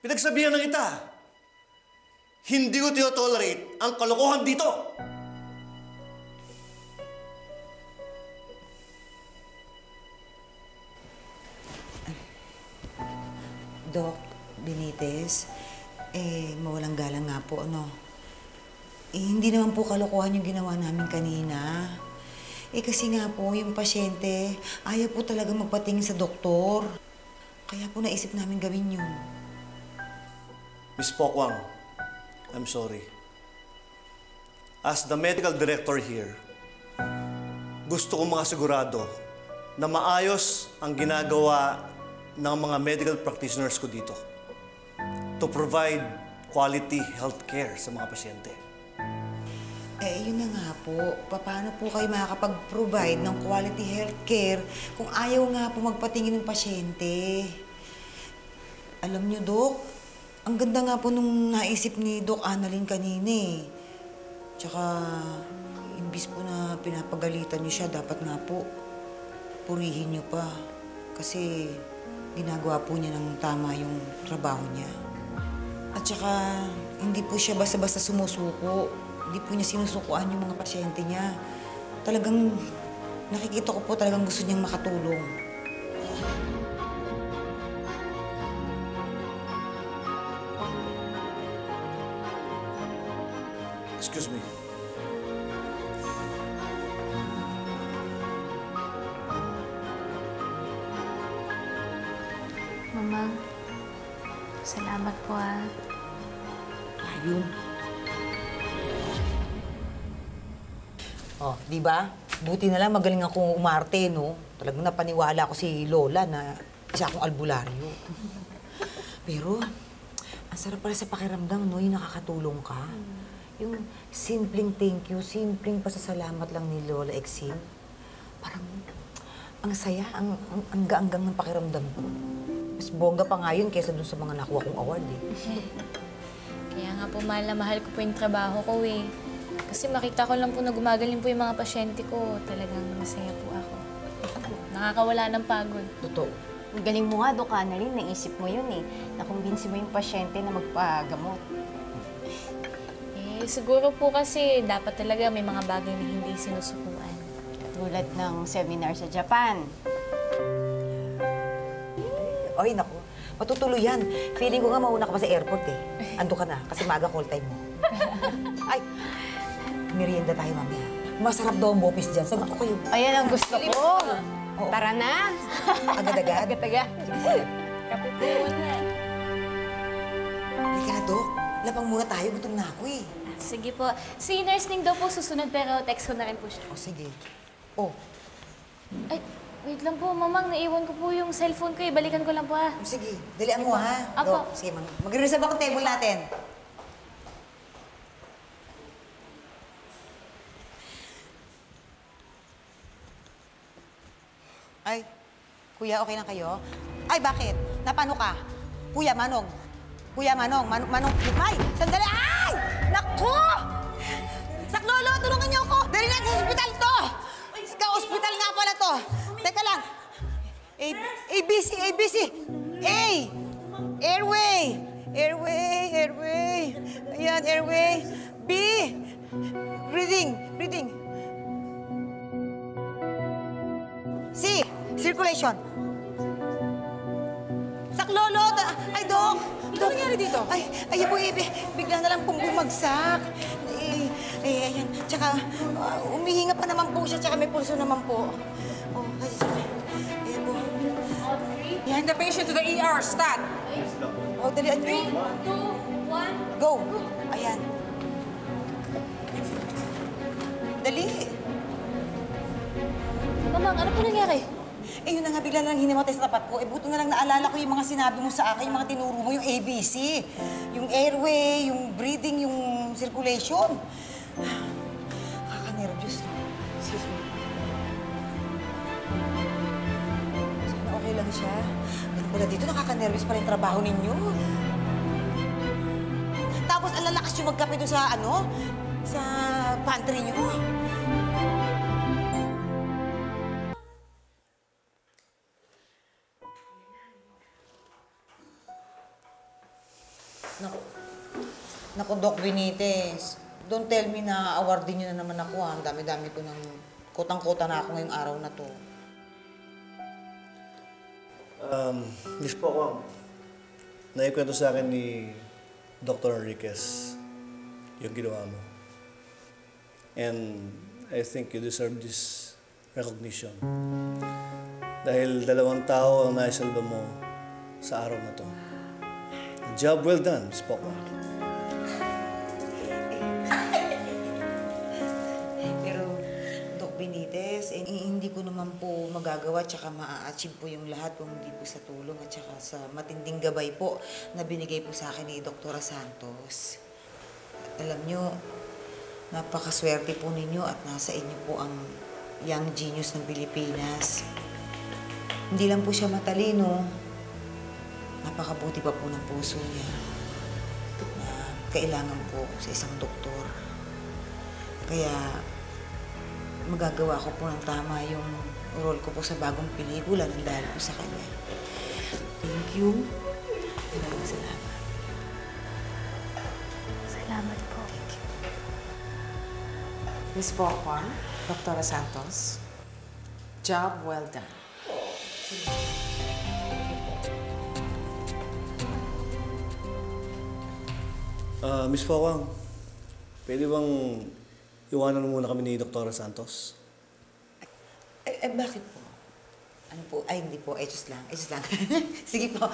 Pinagsabihan na kita. Hindi ko tinotolerate ang kalokohan dito. Doc Benitez, mawalang galang nga po, ano? Hindi naman po kalokohan yung ginawa namin kanina. Kasi nga po, yung pasyente, ayaw po talaga magpatingin sa doktor. Kaya po naisip namin gawin yun. Miss Pokwang, I'm sorry. As the medical director here, gusto kong makasigurado na maayos ang ginagawa ng mga medical practitioners ko dito to provide quality health care sa mga pasyente. Yun na nga po. Paano po kayo makakapag-provide ng quality health care kung ayaw nga po magpatingin ng pasyente? Alam niyo, Dok, ang ganda nga po nung naisip ni Doc Annalyn kanina eh. Tsaka, imbis po na pinapagalitan niyo siya, dapat nga po purihin niyo pa. Kasi ginagawa po niya ng tama yung trabaho niya. At tsaka, hindi po siya basta-basta sumusuko. Hindi po niya sinusukuan yung mga pasyente niya. Talagang, nakikita ko po talagang gusto niyang makatulong. Excuse me. Mama, salamat po Ayun. Oh, di ba? Buti na lang magaling akong umarte, no? Talagang napaniwala ko si Lola na isa akong albularyo. Pero, ang sarap pala sa pakiramdam, no? Yung nakakatulong ka. Yung simpleng thank you, simpleng pasasalamat lang ni Lola Exim. Parang, ang saya, ang gaanggang ng pakiramdam ko. Mas bongga pa nga yun kaysa dun sa mga nakuha kong award, eh. Kaya nga po, mahal na mahal ko po yung trabaho ko, eh. Kasi makita ko lang po na gumagaling po yung mga pasyente ko. Talagang masaya po ako. Nakakawala ng pagod. Totoo. Ang galing mo nga, Doc Annalyn, naisip mo yun eh. Nakumbinsi mo yung pasyente na magpagamot. Siguro po kasi dapat talaga may mga bagay na hindi sinusukuan. Tulad ng seminar sa Japan. Ay, naku. Matutuloy yan. Feeling ko nga mauna ka pa sa airport, eh. Ando ka na, kasi maaga call time mo. Ay, merienda tayo mamaya. Masarap daw ang bopis dyan. Sagot ko kayo. Ayan ang gusto ko. Oo. Tara na. Agad-agad. Agad-agad. Kape po muna. Halika na, Dok. Lapang muna tayo. Gutom na ako, eh. Sige po. Si nursing daw po susunod pero text ko na rin po siya. O, sige. Oh, Ay, wait lang po, Mamang. Naiwan ko po yung cellphone ko eh. Balikan ko lang po sige. Dalian mo, ha? Apo. Dok, sige, mag-reserve ako table natin. Ay, kuya, okay na kayo? Ay, bakit? Napano ka? Kuya, Manong. Kuya, Manong. Manong. Ay, sandali. Ay! Naku! Saklolo, tulungan niyo ako! Dali natin sa ospital to! Ka-ospital nga pala to. Teka lang. ABC, ABC. A. Airway. Airway, airway. Ayan, airway. B. Breathing, breathing. C. Circulation. Saklolo! Ay, Dok! Ano nangyari dito? Ay, po, bigla na lang pong bumagsak. Ayan. Tsaka, umihinga pa naman po siya, tsaka may pulso naman po. Oh, kasi ayan po. Send the patient to the ER. Stat. Oh, dalian nyo. 3, 2, 1. Go! Ayan. Dali. Mamang, ano po nangyari? Yun na nga, bigla na lang hinimatay sa tapat ko. Buto na lang naalala ko yung mga sinabi mo sa akin, yung mga tinuro mo, yung ABC, yung airway, yung breathing, yung circulation. Nakaka-nervous. Excuse me. Sana okay lang siya. Ano pala dito, nakaka-nervous pa rin trabaho ninyo. Tapos, ang lalakas yung magkape doon sa, sa pantry nyo. Naku, Doc Benitez, don't tell me na awardin niyo na naman ako, ha. Ang dami-dami ko ng kutang-kuta na ako ngayong araw na to. Miss Pokwang, naikwento sa akin ni Dr. Enriquez yung ginawa mo. And I think you deserve this recognition. Dahil 2 tao ang naisalba mo sa araw na to. Job well done, Miss Pokwang. Pero, Doc Benitez, hindi ko naman po magagawa tsaka maa-achieve po yung lahat kung hindi po sa tulong at tsaka sa matinding gabay po na binigay po sa akin ni Dr. Santos. Alam nyo, napakaswerte po ninyo at nasa inyo po ang young genius ng Pilipinas. Hindi lang po siya matalino, napakabuti pa po ng puso niya na kailangan po sa isang doktor. Kaya magagawa ko po ng tama yung role ko po sa bagong pelikula ng dahil po sa kanya. Thank you. Maraming salamat. Salamat po. Miss Pokwang, Dr. Santos, job well done. Miss Pokwang, pwede bang iwanan muna kami ni Dr. Santos? Bakit po? Ano po? Ay, hindi po. Just lang. Sige po.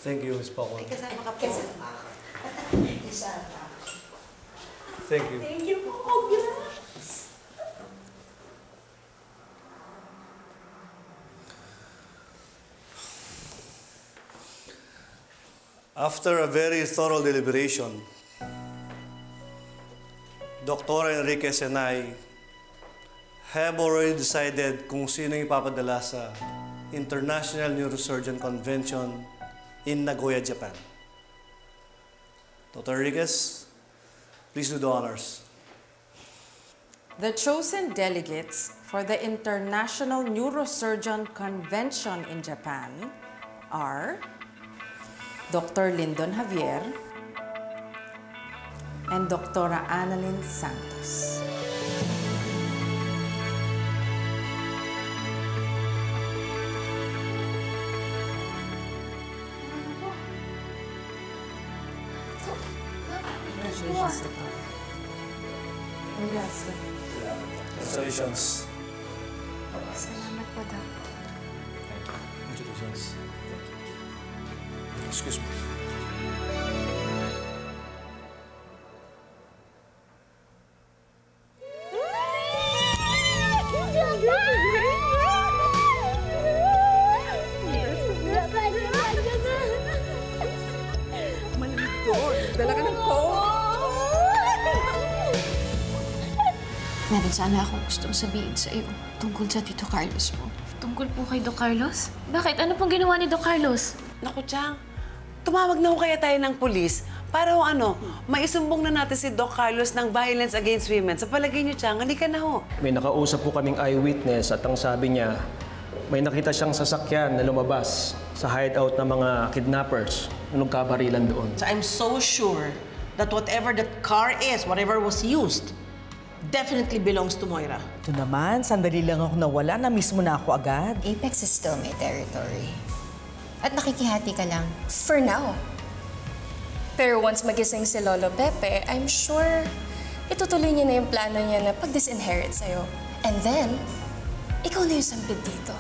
Thank you, Miss Pokwang. Kasama ka po. Thank you. Thank you po. Congrats! After a very thorough deliberation, Dr. Enriquez and I have already decided kung sino yung ipapadala sa International Neurosurgeon Convention in Nagoya, Japan. Dr. Enriquez, please do the honors. The chosen delegates for the International Neurosurgeon Convention in Japan are Dr. Lyndon Javier and Dr. Annalyn Santos. Congratulations, Dr. Congrats, Dr. Congratulations. Salamat po, Doc. Congratulations. Excuse me. Meron sana akong gustong sabihin sa iyo tungkol sa Tito Carlos mo. Tungkol po kay Doc Carlos? Bakit? Ano pong ginawa ni Doc Carlos? Naku, Chang, tumawag na ho kaya tayo ng pulis para ho maisumbong na natin si Doc Carlos ng violence against women. Sa palagay niyo, Chang, halika na ho. May nakausap po kaming eyewitness at ang sabi niya, may nakita siyang sasakyan na lumabas sa hideout ng mga kidnappers na nagkabarilan doon. So I'm so sure that whatever that car is, whatever was used, definitely belongs to Moira. Ito naman, sandali lang ako nawala, na-miss mo na ako agad. Apex is still my territory. At nakikihati ka lang. For now. Pero once magising si Lolo Pepe, I'm sure itutuloy niya na yung plano niya na pag-disinherit sa'yo. And then, ikaw na yung sampid dito.